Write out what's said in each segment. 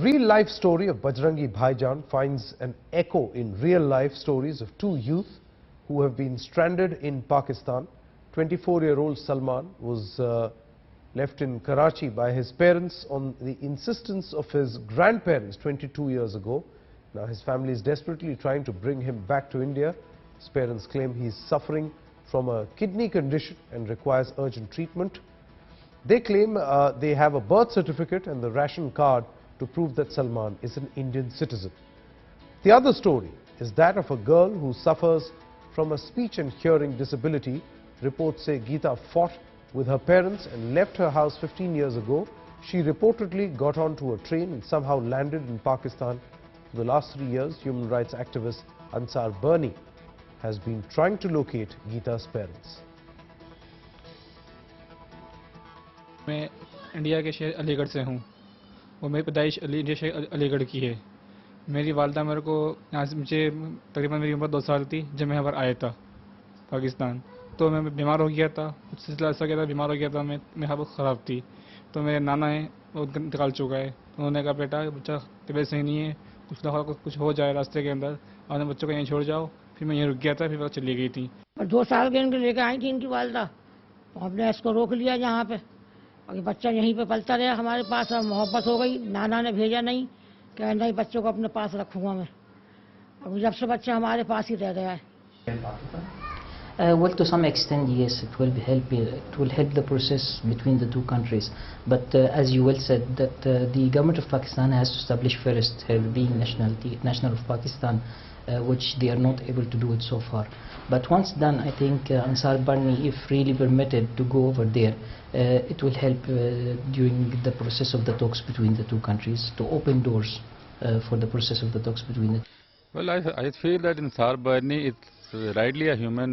real-life story of Bajrangi Bhaijaan finds an echo in real-life stories of two youth who have been stranded in Pakistan. 24-year-old Salman was left in Karachi by his parents on the insistence of his grandparents 22 years ago. Now his family is desperately trying to bring him back to India. His parents claim he is suffering from a kidney condition and requires urgent treatment. They claim they have a birth certificate and the ration card to prove that Salman is an Indian citizen. The other story is that of a girl who suffers from a speech and hearing disability. Reports say Geeta fought with her parents and left her house 15 years ago. She reportedly got onto a train and somehow landed in Pakistan. For the last 3 years, human rights activist Ansar Bernie has been trying to locate Geeta's parents. मैं India के शहर अलीगढ़ से हूँ और मेरी पैदाइश India शहर अलीगढ़ की है। मेरी वालदा मेरे को यहाँ से मुझे तकरीबन मेरी उम्र 2 साल थी जब मैं यहाँ पर आया था पाकिस्तान। तो मैं बीमार हो गया था, कुछ सिलसिला ऐसा गया था, बीमार हो गया था मैं हालत ख़राब थी। तो मेरे नाना है वो इंतकाल चुका है। उन्होंने कहा बेटा बच्चा तबीयत सही नहीं है, कुछ हो जाए रास्ते के अंदर, आपने बच्चों को यहीं छोड़ जाओ। फिर मैं यहीं रुक गया था, फिर वो चली गई थी। 2 साल के इनके लेकर आई थी इनकी वालदा, हमने इसको रोक लिया यहाँ पे और बच्चा यहीं पे पलता रहा हमारे पास। अब मोहब्बत हो गई, नाना ने भेजा नहीं, कह नहीं बच्चों को अपने पास रखूँगा मैं। अब जब से बच्चा हमारे पास ही रह गया है। Well, to some extent, yes, it will help the process between the two countries. But as you well said, that the government of Pakistan has to establish first her being national of Pakistan, which they are not able to do it so far. But once done, I think Ansar Barni, if really permitted to go over there, it will help during the process of the talks between the two countries to open doors for the process of the talks between the. Well, I feel that Ansar Barni is rightly a human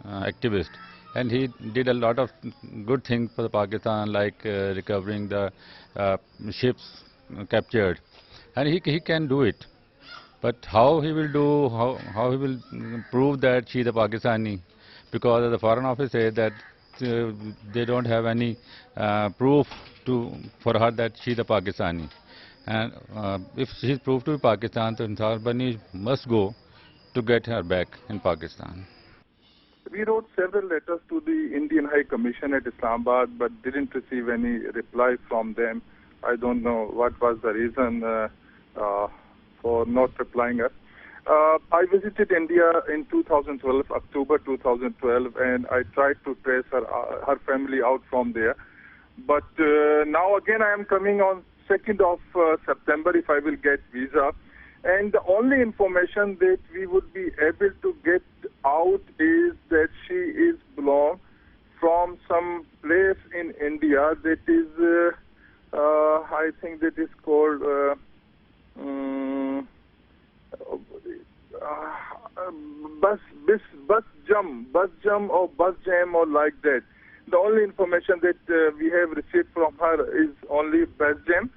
activist, and he did a lot of good things for the Pakistan, like recovering the ships captured, and he can do it. But how he will do, how he will prove that she is a Pakistani, because the Foreign Office says that they don't have any proof for her that she is a Pakistani. And if she is proved to be Pakistan, then Ansar Barni must go to get her back in Pakistan. We wrote several letters to the Indian High Commission at Islamabad, but didn't receive any reply from them. I don't know what was the reason for not replying us. I visited India in 2012, October 2012, and I tried to trace her family out from there. But now again I am coming on 2nd of September if I will get visa. And the only information that we would be able to get out is that she is belong from some place in India that is, I think that is called Bus Jam or like that. The only information that we have received from her is only Bus Jam.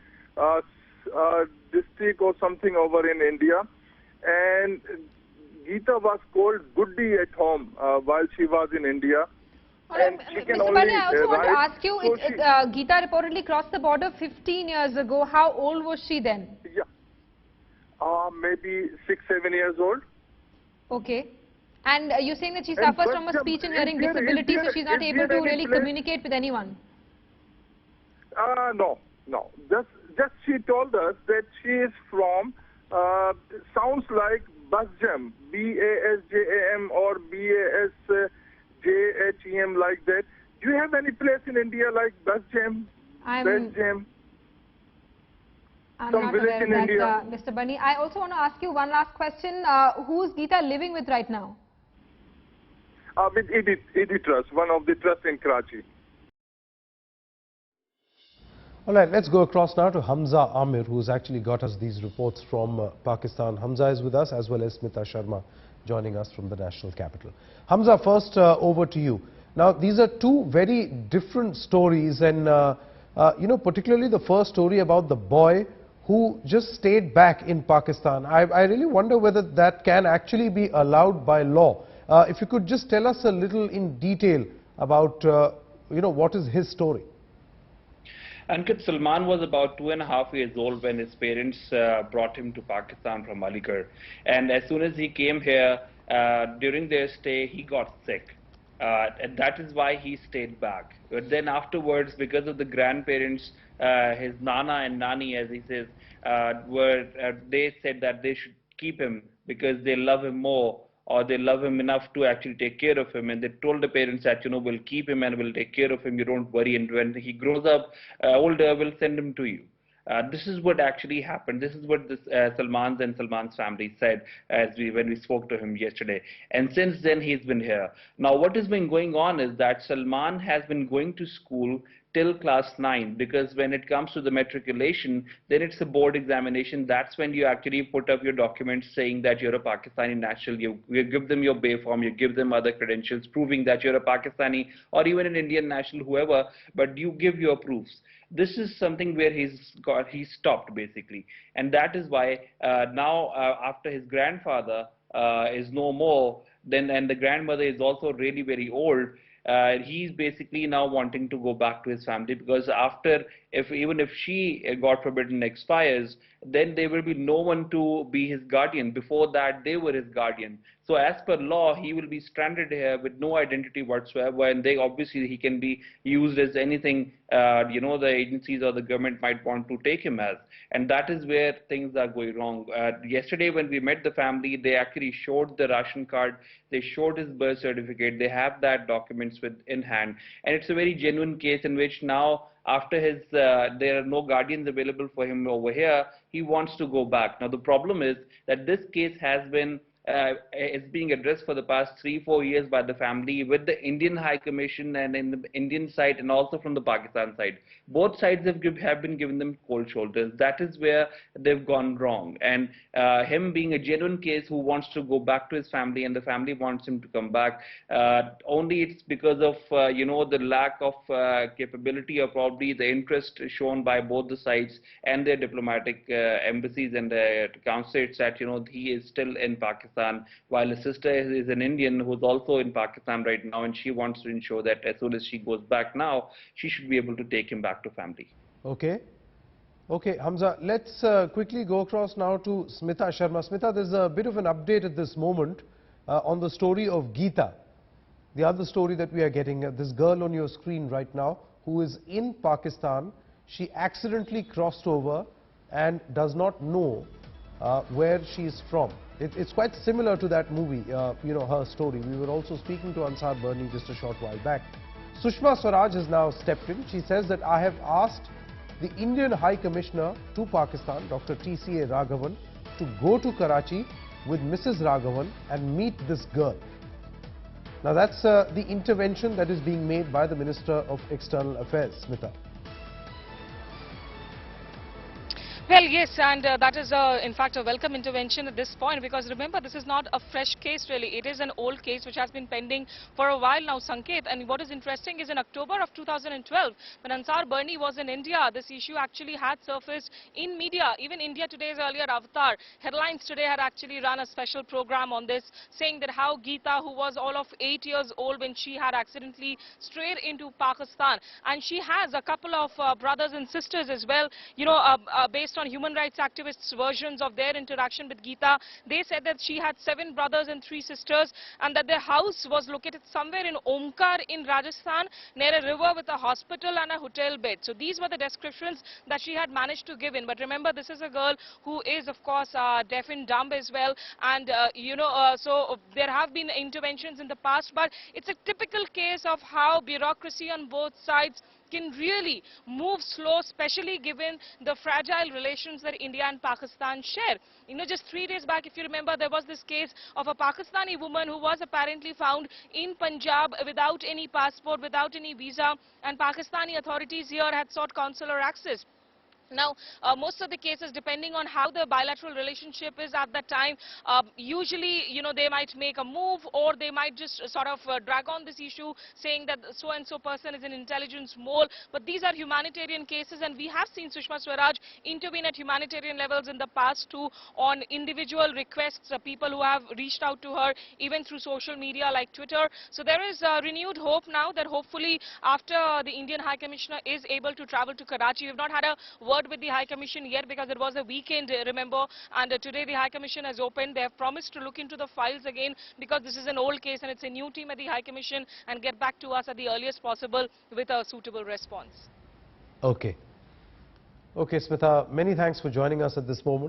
District or something over in India, and Geeta was called Goody at home while she was in India. And she can Mr. only Bani, I also want to write, ask you, so Geeta reportedly crossed the border 15 years ago. How old was she then? Yeah, maybe 6-7 years old. Okay. And you're saying that she suffers from a speech and hearing disability, so she's not able to really communicate with anyone? No. Just she told us that she is from, sounds like Basjam, B-A-S-J-A-M or B-A-S-J-H-E-M like that. Do you have any place in India like Basjam? Basjam? I'm Some not village aware in of that, India. Mr. Bani. I also want to ask you one last question. Who's Geeta living with right now? With Edith Trust, one of the trusts in Karachi. All right, let's go across now to Hamza Amir, who's actually got us these reports from Pakistan. Hamza is with us, as well as Smita Sharma joining us from the national capital. Hamza, first over to you. Now, these are two very different stories, and you know, particularly the first story about the boy who just stayed back in Pakistan. I really wonder whether that can actually be allowed by law. If you could just tell us a little in detail about, you know, what is his story. Ankit, Salman was about 2.5 years old when his parents brought him to Pakistan from Aligarh. And as soon as he came here, during their stay, he got sick. And that is why he stayed back. But then afterwards, because of the grandparents, his Nana and Nani, as he says, they said that they should keep him because they love him more, or they love him enough to actually take care of him, and they told the parents that, we'll keep him and we'll take care of him, you don't worry, and when he grows up older, we'll send him to you. This is what actually happened. This is what this, Salman's family said when we spoke to him yesterday. And since then, he's been here. Now, what has been going on is that Salman has been going to school till class 9, because when it comes to the matriculation, then it's a board examination. That's when you actually put up your documents saying that you're a Pakistani national. You give them your bay form, you give them other credentials proving that you're a Pakistani or even an Indian national, whoever, but you give your proofs. This is something where he stopped basically, and that is why now after his grandfather is no more, and the grandmother is also really very old, he's basically now wanting to go back to his family, because after, even if she, God forbid, expires, then there will be no one to be his guardian. Before that, they were his guardian. So as per law, he will be stranded here with no identity whatsoever, and obviously he can be used as anything the agencies or the government might want to take him as. And that is where things are going wrong. Yesterday when we met the family, they actually showed the ration card, they showed his birth certificate, they have that documents in hand, and it's a very genuine case in which now, after there are no guardians available for him over here, he wants to go back. Now the problem is that this case has been is being addressed for the past 3-4 years by the family with the Indian High Commission and in the Indian side, and also from the Pakistan side. Both sides have been given them cold shoulders. That is where they've gone wrong. And him being a genuine case who wants to go back to his family, and the family wants him to come back, only it's because of the lack of capability, or probably the interest shown by both the sides and their diplomatic embassies and consulates, that he is still in Pakistan, while his sister is an Indian who's also in Pakistan right now, and she wants to ensure that as soon as she goes back now, she should be able to take him back to family. Okay. Okay, Hamza, let's quickly go across now to Smita Sharma. Smita, there's a bit of an update at this moment on the story of Geeta, the other story that we are getting. This girl on your screen right now who is in Pakistan, she accidentally crossed over and does not know where she is from. It's quite similar to that movie, her story. We were also speaking to Ansar Bernie just a short while back. Sushma Swaraj has now stepped in. She says that I have asked the Indian High Commissioner to Pakistan, Dr. T.C.A. Raghavan, to go to Karachi with Mrs. Raghavan and meet this girl. Now that's the intervention that is being made by the Minister of External Affairs, Smita. Well, yes, and that is in fact a welcome intervention at this point, because remember, this is not a fresh case really. It is an old case which has been pending for a while now, Sanket. And what is interesting is in October of 2012, when Ansar Bernie was in India, this issue actually had surfaced in media. Even India Today's earlier avatar, Headlines Today, had actually run a special program on this, saying that how Geeta, who was all of 8 years old when she had accidentally strayed into Pakistan, and she has a couple of brothers and sisters as well, based on human rights activists' versions of their interaction with Geeta. They said that she had 7 brothers and 3 sisters, and that their house was located somewhere in Omkar in Rajasthan, near a river with a hospital and a hotel bed. So these were the descriptions that she had managed to give in. But remember, this is a girl who is, of course, deaf and dumb as well, and so there have been interventions in the past, but it's a typical case of how bureaucracy on both sides can really move slow, especially given the fragile relations that India and Pakistan share. Just 3 days back, if you remember, there was this case of a Pakistani woman who was apparently found in Punjab without any passport, without any visa, and Pakistani authorities here had sought consular access. Now, most of the cases, depending on how the bilateral relationship is at that time, usually, they might make a move, or they might just sort of drag on this issue, saying that so-and-so person is an intelligence mole. But these are humanitarian cases, and we have seen Sushma Swaraj intervene at humanitarian levels in the past too, on individual requests, people who have reached out to her, even through social media like Twitter. So there is renewed hope now that hopefully after the Indian High Commissioner is able to travel to Karachi. We've not had a word with the High Commission yet, because it was a weekend, remember, and today the High Commission has opened. They have promised to look into the files again, because this is an old case and it's a new team at the High Commission, and get back to us at the earliest possible with a suitable response. Okay. Okay, Smitha, many thanks for joining us at this moment.